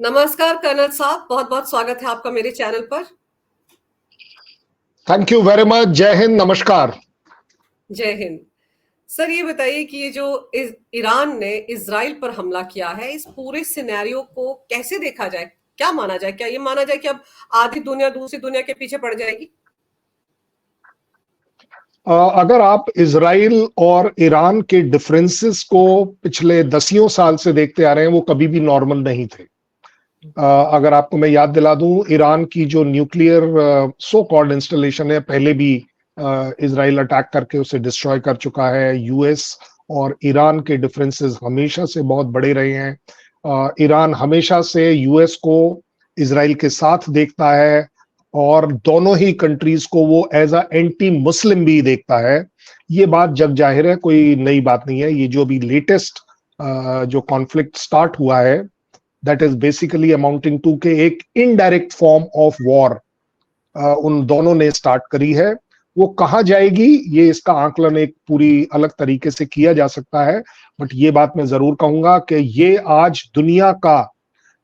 नमस्कार कर्नल साहब, बहुत बहुत स्वागत है आपका मेरे चैनल पर। Thank you very much. जय हिंद, नमस्कार। जय हिंद। सर, ये बताइए कि ये जो ईरान ने इजराइल पर हमला किया है, इस पूरे सिनेरियो को कैसे देखा जाए? क्या माना जाए? क्या ये माना जाए कि अब आधी दुनिया दूसरी दुनिया के पीछे पड़ जाएगी? अगर आप इजराइल और ईरान के डिफरेंसेस को पिछले दसियों साल से देखते आ रहे हैं, वो कभी भी नॉर्मल नहीं थे। अगर आपको मैं याद दिला दूं, ईरान की जो न्यूक्लियर सो कॉल्ड इंस्टॉलेशन है, पहले भी इजराइल अटैक करके उसे डिस्ट्रॉय कर चुका है। यूएस और ईरान के डिफरेंसेस हमेशा से बहुत बड़े रहे हैं। ईरान हमेशा से यूएस को इजराइल के साथ देखता है और दोनों ही कंट्रीज को वो एज अ एंटी मुस्लिम भी देखता है। ये बात जग जाहिर है, कोई नई बात नहीं है। ये जो भी लेटेस्ट जो कॉन्फ्लिक्ट स्टार्ट हुआ है, that is basically amounting to के एक इनडायरेक्ट फॉर्म ऑफ वॉर उन दोनों ने स्टार्ट करी है। वो कहाँ जाएगी, ये इसका आकलन एक पूरी अलग तरीके से किया जा सकता है। बट ये बात मैं जरूर कहूंगा कि ये आज दुनिया का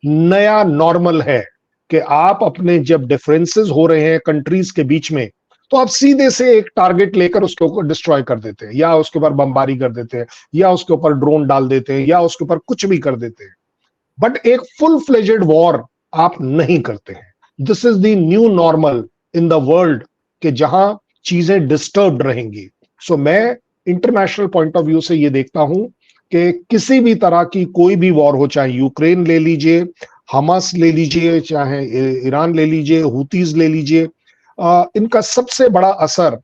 नया नॉर्मल है कि आप अपने जब डिफरेंसेस हो रहे हैं कंट्रीज के बीच में, तो आप सीधे से एक टारगेट लेकर उसके ऊपर डिस्ट्रॉय कर देते हैं, या उसके ऊपर बमबारी कर देते हैं, या उसके ऊपर ड्रोन डाल देते हैं, या उसके ऊपर कुछ भी कर देते हैं। बट एक फुल फ्लेजेड वॉर आप नहीं करते हैं। This is the new normal in the world कि जहां चीजें डिस्टर्ब्ड रहेंगी। सो मैं इंटरनेशनल पॉइंट ऑफ व्यू से ये देखता हूं कि किसी भी तरह की कोई भी वॉर हो, चाहे यूक्रेन ले लीजिए, हमास ले लीजिए, चाहे ईरान ले लीजिए, हुतीज ले लीजिए, इनका सबसे बड़ा असर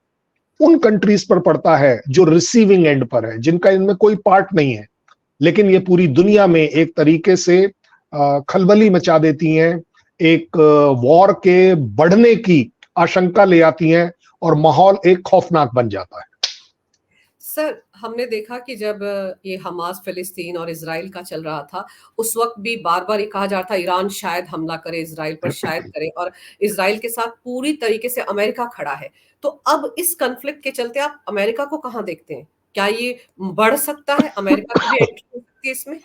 उन कंट्रीज पर पड़ता है जो रिसीविंग एंड पर है, जिनका इनमें कोई पार्ट नहीं है, लेकिन ये पूरी दुनिया में एक तरीके से खलबली मचा देती हैं, एक वॉर के बढ़ने की आशंका ले आती हैं और माहौल एक खौफनाक बन जाता है। सर, हमने देखा कि जब ये हमास फिलिस्तीन और इजराइल का चल रहा था, उस वक्त भी बार बार ये कहा जा रहा था ईरान शायद हमला करे इजराइल पर, शायद करे, और इजराइल के साथ पूरी तरीके से अमेरिका खड़ा है। तो अब इस कॉन्फ्लिक्ट के चलते आप अमेरिका को कहाँ देखते हैं? क्या ये बढ़ सकता है? अमेरिका की भी एंट्री हो सकती है इसमें?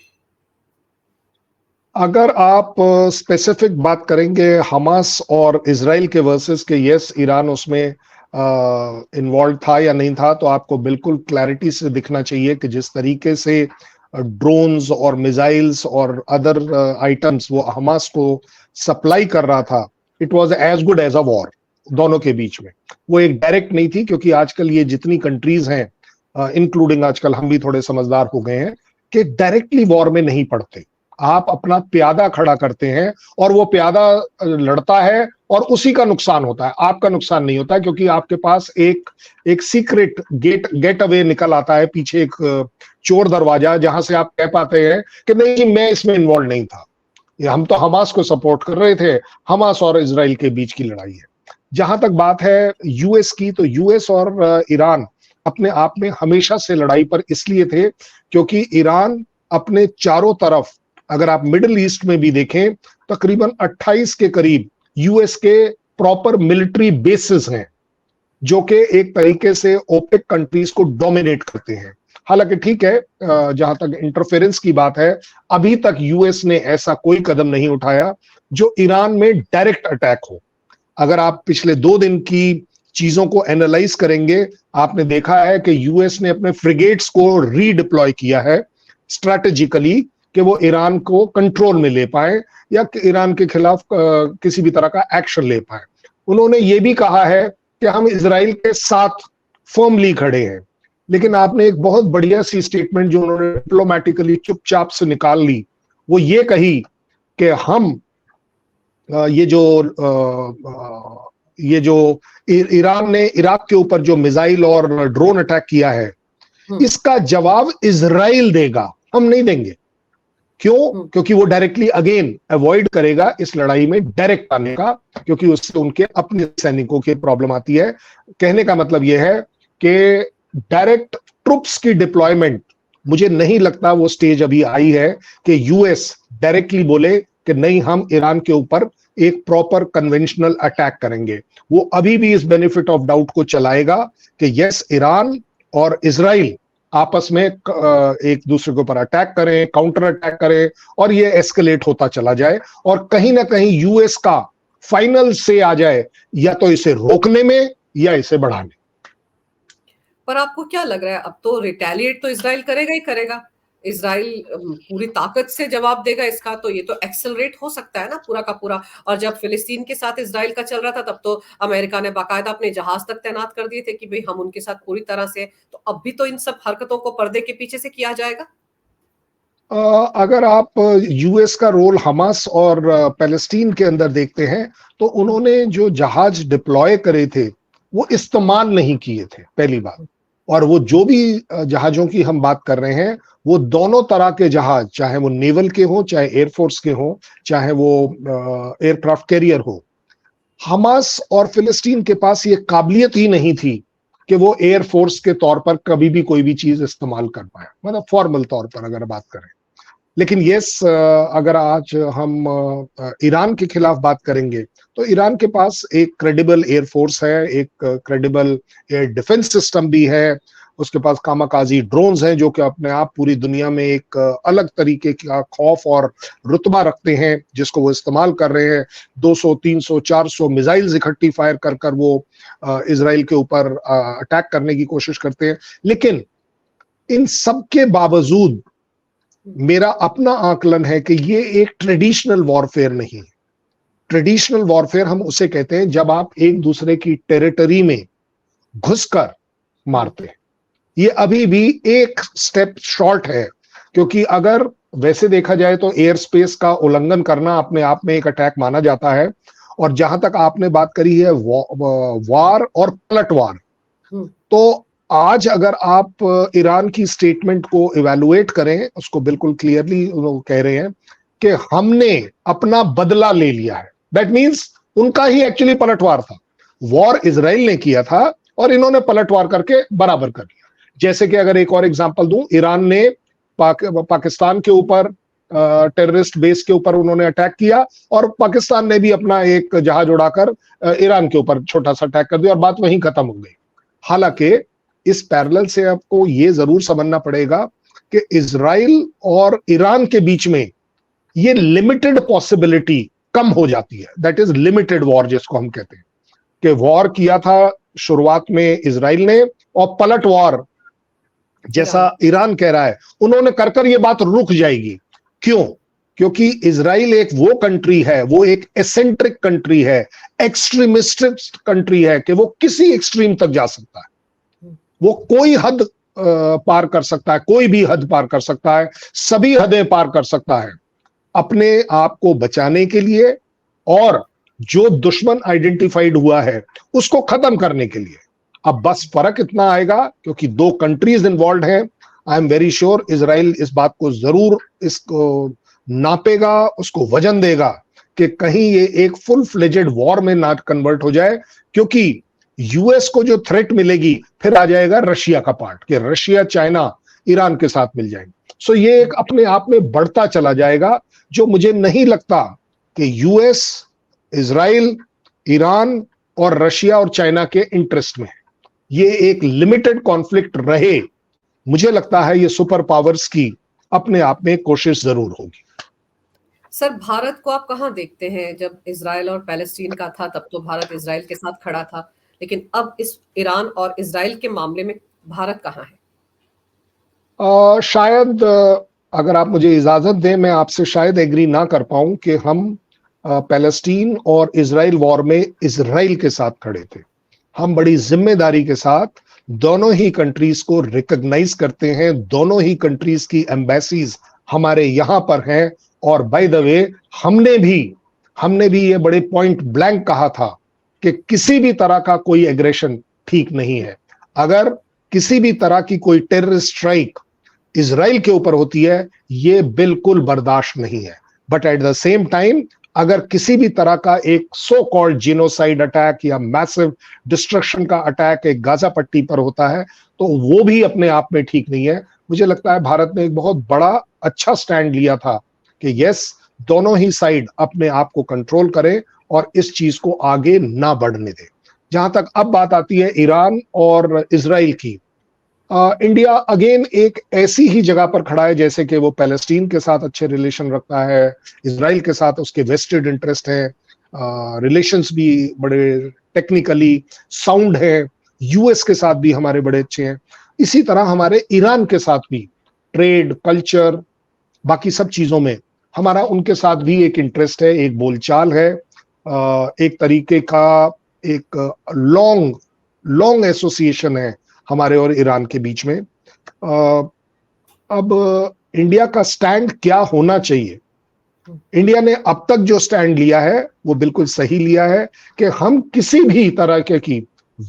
अगर आप स्पेसिफिक बात करेंगे हमास और इजराइल के वर्सेस के, यस ईरान उसमें इन्वॉल्व था या नहीं था, तो आपको बिल्कुल क्लैरिटी से दिखना चाहिए कि जिस तरीके से ड्रोन्स और मिसाइल्स और अदर आइटम्स वो हमास को सप्लाई कर रहा था, it was as good as a war दोनों के बीच में। वो एक डायरेक्ट नहीं थी, क्योंकि आजकल ये जितनी कंट्रीज हैं, इंक्लूडिंग आजकल हम भी थोड़े समझदार हो गए हैं कि डायरेक्टली वॉर में नहीं पड़ते। आप अपना प्यादा खड़ा करते हैं और वो प्यादा लड़ता है और उसी का नुकसान होता है, आपका नुकसान नहीं होता है, क्योंकि आपके पास एक सीक्रेट गेट अवे निकल आता है, पीछे एक चोर दरवाजा, जहां से आप कह पाते हैं कि नहीं, मैं इसमें इन्वॉल्व नहीं था, हम तो हमास को सपोर्ट कर रहे थे। हमास और इजराइल के बीच की लड़ाई है। जहां तक बात है यूएस की, तो यूएस और ईरान अपने आप में हमेशा से लड़ाई पर इसलिए थे क्योंकि ईरान अपने चारों तरफ, अगर आप मिडिल ईस्ट में भी देखें, तकरीबन 28 के करीब यूएस के प्रॉपर मिलिट्री बेसिस हैं, जो कि एक तरीके से ओपेक कंट्रीज को डोमिनेट करते हैं। हालांकि ठीक है, जहां तक इंटरफेरेंस की बात है, अभी तक यूएस ने ऐसा कोई कदम नहीं उठाया जो ईरान में डायरेक्ट अटैक हो। अगर आप पिछले 2 दिन की चीजों को एनालाइज करेंगे, आपने देखा है कि यूएस ने अपने फ्रिगेट्स को रीडिप्लॉय किया है स्ट्रैटेजिकली, कि वो ईरान को कंट्रोल में ले पाए या ईरान के खिलाफ किसी भी तरह का एक्शन ले पाए। उन्होंने ये भी कहा है कि हम इजराइल के साथ फर्मली खड़े हैं। लेकिन आपने एक बहुत बढ़िया सी स्टेटमेंट जो उन्होंने डिप्लोमेटिकली चुपचाप से निकाल ली, वो ये कही कि हम ये जो ईरान ने इराक के ऊपर जो मिसाइल और ड्रोन अटैक किया है, इसका जवाब इजराइल देगा, हम नहीं देंगे। क्यों? क्योंकि वो डायरेक्टली अगेन अवॉइड करेगा इस लड़ाई में डायरेक्ट आने का, क्योंकि उससे उनके अपने सैनिकों की प्रॉब्लम आती है। कहने का मतलब यह है कि डायरेक्ट ट्रुप्स की डिप्लॉयमेंट, मुझे नहीं लगता वो स्टेज अभी आई है कि यूएस डायरेक्टली बोले कि नहीं, हम ईरान के ऊपर एक प्रॉपर कन्वेंशनल अटैक करेंगे। वो अभी भी इस बेनिफिट ऑफ डाउट को चलाएगा कि यस, ईरान और इजराइल आपस में एक दूसरे के ऊपर अटैक करें, काउंटर अटैक करें, और ये एस्केलेट होता चला जाए और कहीं ना कहीं यूएस का फाइनल से आ जाए, या तो इसे रोकने में या इसे बढ़ाने। पर आपको क्या लग रहा है, अब तो रिटेलिएट तो इजराइल करेगा ही करेगा। इजराइल पूरी ताकत से जवाब देगा इसका, तो ये तो एक्सेलरेट हो सकता है ना पूरा का पूरा। और जब फिलिस्तीन के साथ इजराइल का चल रहा था, तब तो अमेरिका ने बाकायदा अपने जहाज तक तैनात कर दिए थे कि भाई हम उनके साथ पूरी तरह से। तो अब भी तो इन सब हरकतों को पर्दे के पीछे से किया जाएगा। अगर आप यूएस का रोल हमास और पैलेस्टीन के अंदर देखते हैं, तो उन्होंने जो जहाज डिप्लॉय करे थे वो इस्तेमाल नहीं किए थे, पहली बात। और वो जो भी जहाजों की हम बात कर रहे हैं, वो दोनों तरह के जहाज, चाहे वो नेवल के हो, चाहे एयरफोर्स के हो, चाहे वो एयरक्राफ्ट कैरियर हो, हमास और फिलिस्तीन के पास ये काबिलियत ही नहीं थी कि वो एयरफोर्स के तौर पर कभी भी कोई भी चीज इस्तेमाल कर पाए, मतलब फॉर्मल तौर पर अगर बात करें। लेकिन यस, अगर आज हम ईरान के खिलाफ बात करेंगे, तो ईरान के पास एक क्रेडिबल एयरफोर्स है, एक क्रेडिबल एयर डिफेंस सिस्टम भी है, उसके पास कामाकाजी ड्रोन्स हैं जो कि अपने आप पूरी दुनिया में एक अलग तरीके का खौफ और रुतबा रखते हैं, जिसको वो इस्तेमाल कर रहे हैं। 200, 300, 400 मिसाइल्स इकट्ठी फायर कर कर वो इसराइल के ऊपर अटैक करने की कोशिश करते हैं। लेकिन इन सब के बावजूद मेरा अपना आकलन है कि ये एक ट्रेडिशनल वॉरफेयर नहीं है। ट्रेडिशनल वॉरफेयर हम उसे कहते हैं जब आप एक दूसरे की टेरिटरी में घुसकर मारते हैं। ये अभी भी एक स्टेप शॉर्ट है, क्योंकि अगर वैसे देखा जाए तो एयर स्पेस का उल्लंघन करना अपने आप में एक अटैक माना जाता है। और जहां तक आपने बात करी है वार और पलटवार, तो आज अगर आप ईरान की स्टेटमेंट को इवैल्यूएट करें, उसको बिल्कुल क्लियरली वो कह रहे हैं कि हमने अपना बदला ले लिया है। दैट मींस उनका ही एक्चुअली पलटवार था। वॉर इजराइल ने किया था और इन्होंने पलटवार करके बराबर कर लिया। जैसे कि अगर एक और एग्जांपल दूं, ईरान ने पाकिस्तान के ऊपर टेररिस्ट बेस के ऊपर उन्होंने अटैक किया, और पाकिस्तान ने भी अपना एक जहाज उड़ाकर ईरान के ऊपर छोटा सा अटैक कर दिया और बात वहीं खत्म हो गई। हालांकि इस पैरेलल से आपको ये जरूर समझना पड़ेगा कि इजराइल और ईरान के बीच में ये लिमिटेड पॉसिबिलिटी कम हो जाती है। दैट इज लिमिटेड वॉर, जिसको हम कहते हैं कि वॉर किया था शुरुआत में इजराइल ने, और पलट वॉर जैसा ईरान कह रहा है उन्होंने कर कर ये बात रुक जाएगी। क्यों? क्योंकि इजराइल एक वो कंट्री है, वो एक एसेंट्रिक कंट्री है, एक्सट्रीमिस्टिक कंट्री है कि वो किसी एक्सट्रीम तक जा सकता है। वो कोई हद पार कर सकता है, कोई भी हद पार कर सकता है, सभी हदें पार कर सकता है अपने आप को बचाने के लिए, और जो दुश्मन आइडेंटिफाइड हुआ है उसको खत्म करने के लिए। अब बस फर्क इतना आएगा क्योंकि दो कंट्रीज इन्वॉल्व हैं। I am very sure Israel इस बात को जरूर इसको नापेगा, उसको वजन देगा कि कहीं ये एक फुल फ्लेजेड वॉर में ना कन्वर्ट हो जाए, क्योंकि यूएस को जो थ्रेट मिलेगी फिर आ जाएगा रशिया का पार्ट, कि रशिया चाइना ईरान के साथ मिल जाएंगे। सो ये एक अपने आप में बढ़ता चला जाएगा, जो मुझे नहीं लगता कि यूएस, इजराइल, ईरान और रशिया और चाइना के इंटरेस्ट में है। ये एक लिमिटेड कॉन्फ्लिक्ट रहे, मुझे लगता है ये सुपर पावर्स की अपने आप में कोशिश जरूर होगी। सर, भारत को आप कहां देखते हैं? जब इजराइल और पैलेस्टीन का था तब तो भारत इजराइल के साथ खड़ा था, लेकिन अब इस ईरान और इजराइल के मामले में भारत कहां है? शायद अगर आप मुझे इजाजत दें, मैं आपसे शायद एग्री ना कर पाऊं कि हम पैलेस्टीन और इजराइल वॉर में इजराइल के साथ खड़े थे। हम बड़ी जिम्मेदारी के साथ दोनों ही कंट्रीज को रिकॉग्नाइज करते हैं, दोनों ही कंट्रीज की एम्बेसीज हमारे यहां पर हैं। और बाय द वे हमने भी ये बड़े पॉइंट ब्लैंक कहा था कि किसी भी तरह का कोई एग्रेशन ठीक नहीं है। अगर किसी भी तरह की कोई टेररिस्ट स्ट्राइक इजराइल के ऊपर होती है, ये बिल्कुल बर्दाश्त नहीं है। But at the same time अगर किसी भी तरह का एक सो कॉल्ड जिनोसाइड अटैक या मैसिव डिस्ट्रक्शन का अटैक एक गाजा पट्टी पर होता है, तो वो भी अपने आप में ठीक नहीं है। मुझे लगता है भारत ने एक बहुत बड़ा अच्छा स्टैंड लिया था कि यस, दोनों ही साइड अपने आप को कंट्रोल करें और इस चीज को आगे ना बढ़ने दें। जहां तक अब बात आती है ईरान और इजराइल की, इंडिया अगेन एक ऐसी ही जगह पर खड़ा है जैसे कि वो पैलेस्टीन के साथ अच्छे रिलेशन रखता है, इसराइल के साथ उसके वेस्टेड इंटरेस्ट है, रिलेशंस भी बड़े टेक्निकली साउंड है, यूएस के साथ भी हमारे बड़े अच्छे हैं। इसी तरह हमारे ईरान के साथ भी ट्रेड, कल्चर, बाकी सब चीजों में हमारा उनके साथ भी एक इंटरेस्ट है, एक बोलचाल है, एक तरीके का एक लॉन्ग लॉन्ग एसोसिएशन है हमारे और ईरान के बीच में। अब इंडिया का स्टैंड क्या होना चाहिए? इंडिया ने अब तक जो स्टैंड लिया है वो बिल्कुल सही लिया है कि हम किसी भी तरह की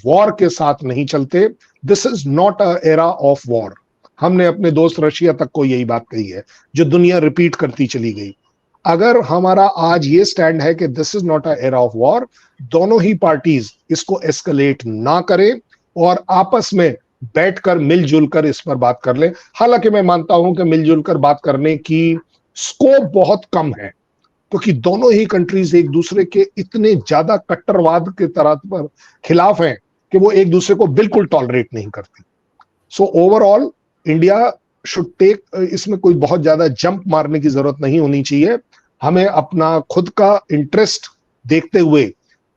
वॉर के साथ नहीं चलते। This is not a era of war. हमने अपने दोस्त रशिया तक को यही बात कही है, जो दुनिया रिपीट करती चली गई। अगर हमारा आज ये स्टैंड है कि this is not a era of war, दोनों ही पार्टीज इसको एस्केलेट ना करें और आपस में बैठकर मिलजुल कर इस पर बात कर ले। हालांकि मैं मानता हूं कि मिलजुल कर बात करने की स्कोप बहुत कम है, क्योंकि दोनों ही कंट्रीज एक दूसरे के इतने ज्यादा कट्टरवाद के तरह पर खिलाफ हैं कि वो एक दूसरे को बिल्कुल टॉलरेट नहीं करती। So overall India should take, इसमें कोई बहुत ज्यादा जंप मारने की जरूरत नहीं होनी चाहिए। हमें अपना खुद का इंटरेस्ट देखते हुए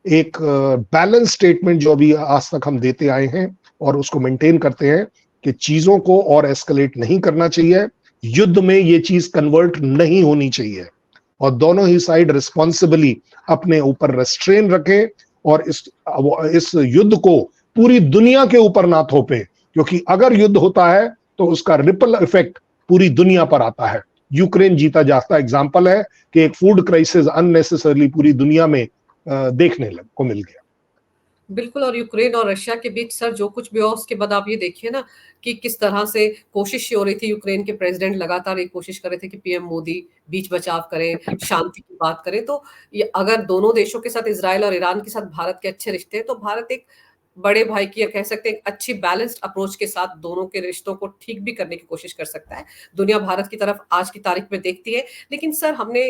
एक बैलेंस स्टेटमेंट जो अभी आज तक हम देते आए हैं और उसको मेंटेन करते हैं कि चीजों को और एस्केलेट नहीं करना चाहिए, युद्ध में ये चीज कन्वर्ट नहीं होनी चाहिए और दोनों ही साइड रिस्पॉन्सिबली अपने ऊपर रेस्ट्रेन रखें और इस युद्ध को पूरी दुनिया के ऊपर ना थोपे, क्योंकि अगर युद्ध होता है तो उसका रिपल इफेक्ट पूरी दुनिया पर आता है। यूक्रेन जीता जाता एग्जाम्पल है कि एक फूड क्राइसिस अननेसेसरली पूरी दुनिया में देखने को मिल गया। बिल्कुल, और यूक्रेन और रशिया के बीच सर जो कुछ भी हुआ उसके बाद आप ये देखिए ना कि किस तरह से कोशिश हो रही थी। यूक्रेन के प्रेसिडेंट लगातार एक कोशिश कर रहे थे कि पीएम मोदी बीच बचाव करें, शांति की बात करें। तो ये अगर दोनों देशों के साथ, इजराइल और ईरान के साथ भारत के अच्छे रिश्ते हैं, तो भारत एक बड़े भाई की, या कह सकते हैं एक अच्छी बैलेंस्ड अप्रोच के साथ दोनों के रिश्तों को ठीक भी करने की कोशिश कर सकता है। दुनिया भारत की तरफ आज की तारीख में देखती है। लेकिन सर हमने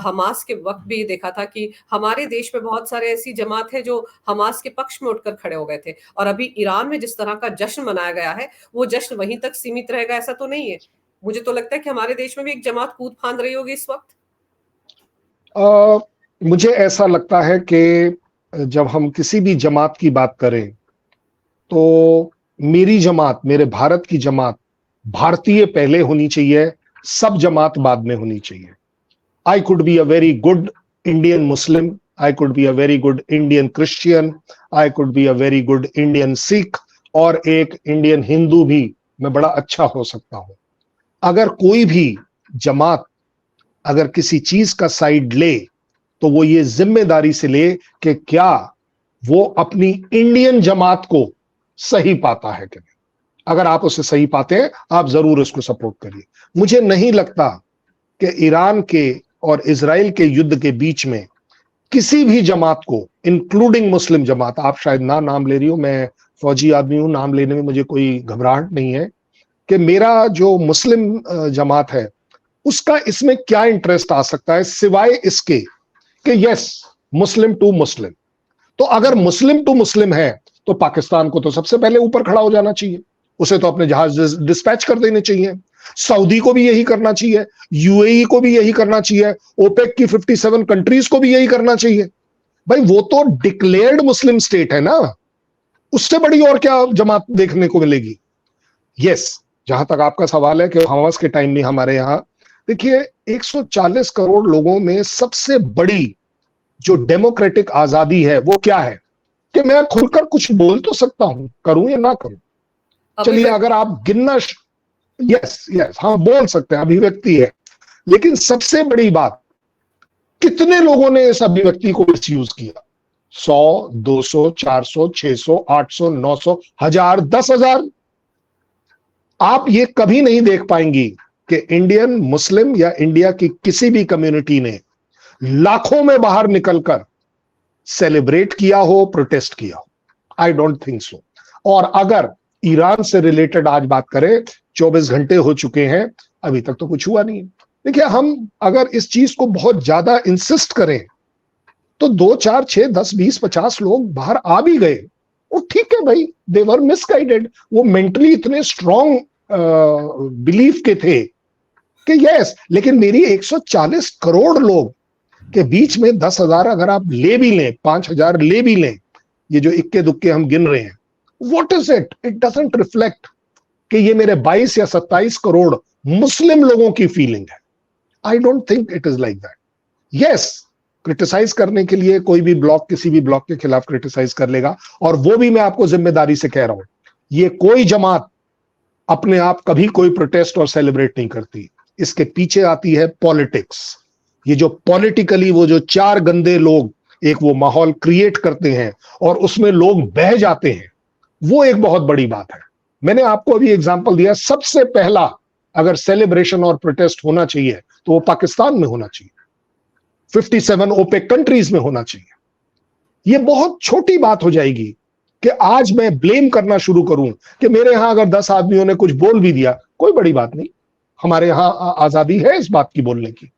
हमास के वक्त भी देखा था कि हमारे देश में बहुत सारे ऐसी जमात है जो हमास के पक्ष में उठकर खड़े हो गए थे। और अभी ईरान में जिस तरह का जश्न मनाया गया है वो जश्न वहीं तक सीमित रहेगा ऐसा तो नहीं है। मुझे तो लगता है कि हमारे देश में भी एक जमात कूद फांद रही होगी इस वक्त। मुझे ऐसा लगता है कि जब हम किसी भी जमात की बात करें तो मेरी जमात, मेरे भारत की जमात भारतीय पहले होनी चाहिए, सब जमात बाद में होनी चाहिए। I could be a very good Indian Muslim, I could be a very good Indian Christian, I could be a very good Indian Sikh और एक इंडियन हिंदू भी मैं बड़ा अच्छा हो सकता हूं। अगर कोई भी जमात अगर किसी चीज का साइड ले तो वो ये जिम्मेदारी से ले कि क्या वो अपनी इंडियन जमात को सही पाता है कि नहीं। अगर आप उसे सही पाते हैं आप जरूर उसको सपोर्ट करिए। मुझे नहीं लगता कि ईरान के और इजराइल के युद्ध के बीच में किसी भी जमात को, इंक्लूडिंग मुस्लिम जमात, आप शायद ना नाम ले रही हो, मैं फौजी आदमी हूं, नाम लेने में मुझे कोई घबराहट नहीं है, कि मेरा जो मुस्लिम जमात है उसका इसमें क्या इंटरेस्ट आ सकता है सिवाय इसके कि यस, मुस्लिम टू मुस्लिम। तो अगर मुस्लिम टू मुस्लिम है तो पाकिस्तान को तो सबसे पहले ऊपर खड़ा हो जाना चाहिए, उसे तो अपने जहाज डिस्पैच कर देने चाहिए। सऊदी को भी यही करना चाहिए, यूएई को भी यही करना चाहिए, ओपेक की 57 कंट्रीज को भी यही करना चाहिए। भाई वो तो डिक्लेयर्ड मुस्लिम स्टेट है ना, उससे बड़ी और क्या जमात देखने को मिलेगी। यस, जहां तक आपका सवाल है कि हमास के टाइम में हमारे यहां देखिए 140 करोड़ लोगों में सबसे बड़ी जो डेमोक्रेटिक आजादी है वो क्या है कि मैं खुलकर कुछ बोल तो सकता हूं, करूं या ना करूं। चलिए अगर आप गिनना, यस यस हाँ बोल सकते हैं, अभिव्यक्ति है, लेकिन सबसे बड़ी बात कितने लोगों ने इस अभिव्यक्ति को मिसयूज किया? 100, 200, 400, 600, 800, 900, 1000, 10,000। आप ये कभी नहीं देख पाएंगी कि इंडियन मुस्लिम या इंडिया की किसी भी कम्युनिटी ने लाखों में बाहर निकलकर सेलिब्रेट किया हो, प्रोटेस्ट किया हो। आई डोंट थिंक सो। और अगर ईरान से रिलेटेड आज बात करें, 24 घंटे हो चुके हैं, अभी तक तो कुछ हुआ नहीं। देखिए हम अगर इस चीज को बहुत ज्यादा इंसिस्ट करें तो 2, 4, 6, 10, 20, 50 लोग बाहर आ भी गए, वो ठीक है भाई, दे वर मिसगाइडेड, वो मेंटली इतने स्ट्रॉन्ग बिलीफ के थे कि यस, लेकिन मेरी 140 करोड़ लोग के बीच में 10,000 अगर आप ले भी लें, 5,000 ले भी लें, ये जो इक्के दुक्के हम गिन रहे हैं, what is it? It doesn't reflect कि ये मेरे 22 या 27 करोड़ मुस्लिम लोगों की फीलिंग है। I don't think it is like that. Yes, criticise करने के लिए कोई भी ब्लॉक किसी भी ब्लॉक के खिलाफ क्रिटिसाइज कर लेगा, और वो भी मैं आपको जिम्मेदारी से कह रहा हूं, ये कोई जमात अपने आप कभी कोई प्रोटेस्ट और सेलिब्रेट नहीं करती, इसके पीछे आती है पॉलिटिक्स। ये जो पॉलिटिकली वो जो चार गंदे लोग एक वो माहौल क्रिएट करते हैं और उसमें लोग बह जाते हैं, वो एक बहुत बड़ी बात है। मैंने आपको अभी एग्जांपल दिया, सबसे पहला अगर सेलिब्रेशन और प्रोटेस्ट होना चाहिए तो वो पाकिस्तान में होना चाहिए, 57 ओपेक कंट्रीज में होना चाहिए। ये बहुत छोटी बात हो जाएगी कि आज मैं ब्लेम करना शुरू करूं कि मेरे यहां अगर 10 आदमियों ने कुछ बोल भी दिया, कोई बड़ी बात नहीं, हमारे यहां आजादी है इस बात की बोलने की,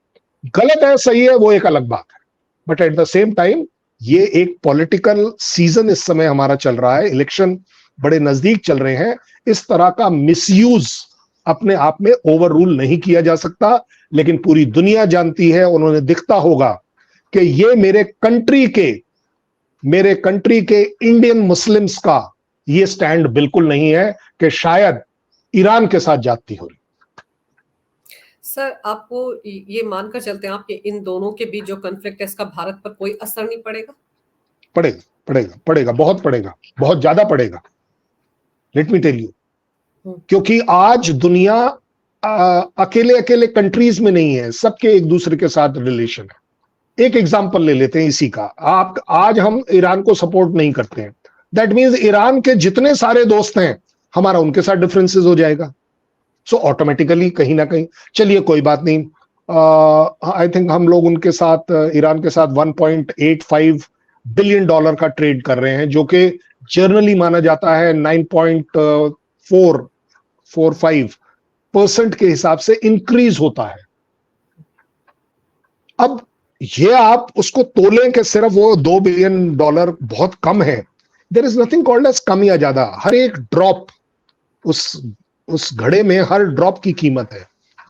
गलत है सही है वो एक अलग बात है। But at the same time ये एक पॉलिटिकल सीजन इस समय हमारा चल रहा है, इलेक्शन बड़े नजदीक चल रहे हैं, इस तरह का मिसयूज अपने आप में ओवर रूल नहीं किया जा सकता। लेकिन पूरी दुनिया जानती है, उन्होंने दिखता होगा कि ये मेरे कंट्री के इंडियन मुस्लिम्स का ये स्टैंड बिल्कुल नहीं है कि शायद ईरान के साथ ज्यादती हो रही। सर, आपको ये मानकर चलते हैं आप कि इन दोनों के बीच जो कॉन्फ्लिक्ट है इसका भारत पर कोई असर नहीं पड़ेगा? पड़ेगा, पड़ेगा, पड़ेगा, बहुत पड़ेगा, बहुत ज्यादा पड़ेगा। लेट मी टेल यू, क्योंकि आज दुनिया अकेले अकेले कंट्रीज में नहीं है, सबके एक दूसरे के साथ रिलेशन है। एक एग्जांपल ले लेते हैं इसी का, आज हम ईरान को सपोर्ट नहीं करते हैं, दैट मींस ईरान के जितने सारे दोस्त हैं हमारा उनके साथ डिफरेंसेस हो जाएगा। सो ऑटोमेटिकली कहीं ना कहीं, चलिए कोई बात नहीं, आई थिंक हम लोग उनके साथ ईरान के साथ 1.85 बिलियन डॉलर का ट्रेड कर रहे हैं, जो कि जनरली माना जाता है 9.445% के हिसाब से इंक्रीज होता है। अब ये आप उसको तोलें कि सिर्फ वो 2 बिलियन डॉलर बहुत कम है, there is nothing called as कम या ज्यादा। हर एक ड्रॉप, उस घड़े में हर ड्रॉप की कीमत है।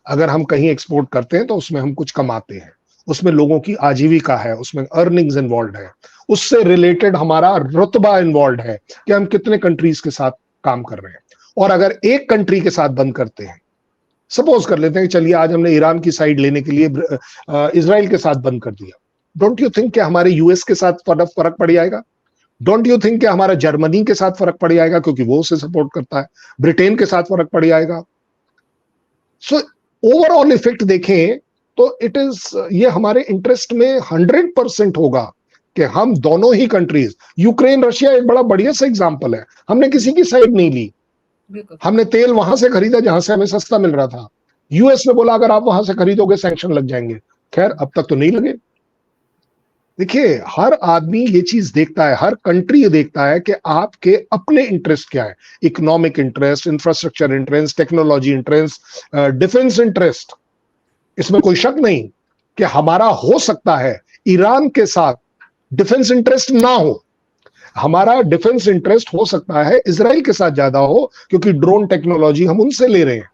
अगर हम कहीं एक्सपोर्ट करते हैं तो उसमें हम कुछ कमाते हैं, उसमें लोगों की आजीविका है, उसमें अर्निंग्स इन्वॉल्व है, उससे रिलेटेड हमारा रुतबा इन्वॉल्व है कि हम कितने कंट्रीज के साथ काम कर रहे हैं। और अगर एक कंट्री के साथ बंद करते हैं, सपोज कर लेते हैं, चलिए आज हमने ईरान की साइड लेने के लिए इजराइल के साथ बंद कर दिया, डोंट यू थिंक कि हमारे यूएस के साथ फर्क पड़ जाएगा? डोंट यू थिंक कि हमारा जर्मनी के साथ फर्क पड़ जाएगा क्योंकि वो उसे सपोर्ट करता है? ब्रिटेन के साथ फर्क पड़ जाएगा? सो ओवरऑल इफेक्ट देखें तो ये हमारे इंटरेस्ट में 100% होगा कि हम दोनों ही कंट्रीज, यूक्रेन रशिया एक बड़ा बढ़िया सा एग्जांपल है, हमने किसी की साइड नहीं ली, हमने तेल वहां से खरीदा जहां से हमें सस्ता मिल रहा था। यूएस ने बोला अगर आप वहां से खरीदोगे सैंक्शन लग जाएंगे, खैर अब तक तो नहीं लगे। देखिए, हर आदमी ये चीज देखता है, हर कंट्री ये देखता है कि आपके अपने इंटरेस्ट क्या है, economic interest, infrastructure interest, technology interest, defence interest. इसमें कोई शक नहीं कि हमारा हो सकता है ईरान के साथ डिफेंस इंटरेस्ट ना हो, हमारा डिफेंस इंटरेस्ट हो सकता है इजराइल के साथ ज्यादा हो, क्योंकि ड्रोन टेक्नोलॉजी हम उनसे ले रहे हैं,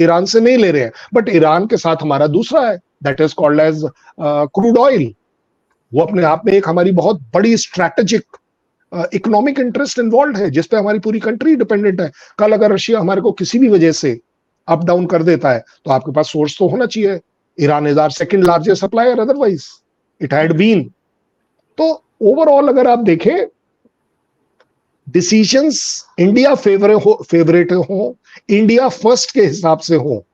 ईरान से नहीं ले रहे हैं। बट ईरान के साथ हमारा दूसरा है, that is called as crude oil. वो अपने आप में एक हमारी बहुत बड़ी स्ट्रैटेजिक इकोनॉमिक इंटरेस्ट इन्वॉल्व है, जिसपे हमारी पूरी कंट्री डिपेंडेंट है। कल अगर रशिया हमारे को किसी भी वजह से अप डाउन कर देता है तो आपके पास सोर्स तो होना चाहिए। Iran is our second largest supplier, otherwise it had been. तो ओवरऑल अगर आप देखें, डिसीजंस इंडिया फेवरेट हो, इंडिया फर्स्ट के हिसाब से हो,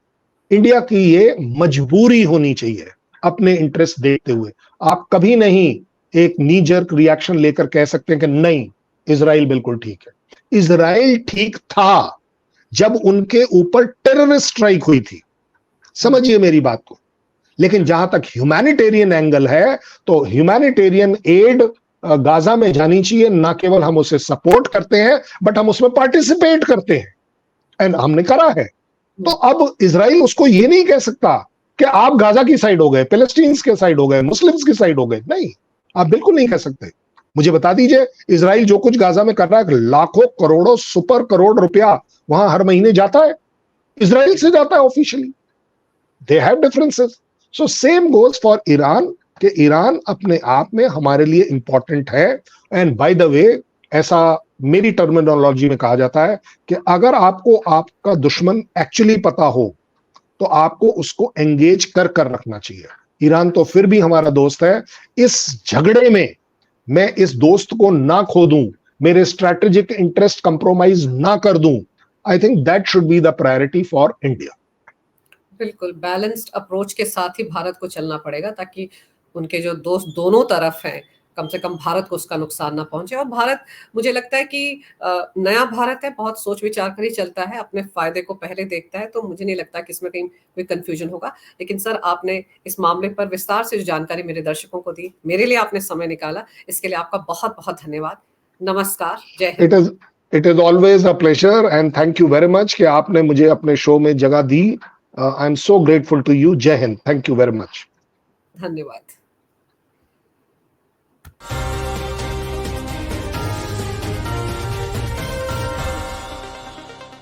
इंडिया की ये मजबूरी होनी चाहिए अपने इंटरेस्ट देखते हुए। आप कभी नहीं एक नी जर्क रिएक्शन लेकर कह सकते हैं कि नहीं इजराइल बिल्कुल ठीक है। इजराइल ठीक था जब उनके ऊपर टेररिस्ट स्ट्राइक हुई थी, समझिए मेरी बात को। लेकिन जहां तक ह्यूमैनिटेरियन एंगल है तो ह्यूमैनिटेरियन एड गाजा में जानी चाहिए, ना केवल हम उसे सपोर्ट करते हैं बट हम उसमें पार्टिसिपेट करते हैं, एंड हमने करा है। तो अब इजराइल उसको ये नहीं कह सकता कि आप गाजा की साइड हो गए, पैलेस्टीन्स के साइड हो गए, मुस्लिम्स की साइड हो गए, नहीं, आप बिल्कुल नहीं कह सकते। मुझे बता दीजिए, इजराइल जो कुछ गाजा में कर रहा है, लाखों करोड़ों सुपर करोड़ रुपया वहां हर महीने जाता है, इजराइल से जाता है officially. They have differences. So same goes for Iran, कि ईरान अपने आप में हमारे लिए इंपॉर्टेंट है। एंड बाय द वे, ऐसा मेरी टर्मिनोलॉजी में कहा जाता है कि अगर आपको आपका दुश्मन एक्चुअली पता हो तो आपको उसको एंगेज कर कर रखना चाहिए। ईरान तो फिर भी हमारा दोस्त है। इस झगड़े में मैं इस दोस्त को ना खो दूं, मेरे स्ट्रैटेजिक इंटरेस्ट कंप्रोमाइज ना कर दूं, I think that should be the priority for India. बिल्कुल, बैलेंस्ड अप्रोच के साथ ही भारत को चलना पड़ेगा, ताकि उनके जो दोस्त दोनों तरफ हैं, कम से कम भारत को उसका नुकसान ना पहुंचे। और भारत, मुझे लगता है कि नया भारत है, बहुत सोच विचार कर ही चलता है, अपने फायदे को पहले देखता है, तो मुझे नहीं लगता कि इसमें कहीं कोई कंफ्यूजन होगा। लेकिन सर, आपने इस मामले पर विस्तार से जो जानकारी मेरे दर्शकों को दी, मेरे लिए आपने समय निकाला, इसके लिए आपका बहुत बहुत धन्यवाद। नमस्कार, जय Hind. It is always a pleasure and thank you very much कि आपने मुझे अपने शो में जगह दी। I am so grateful to you. जय Hind. Thank you very much. धन्यवाद।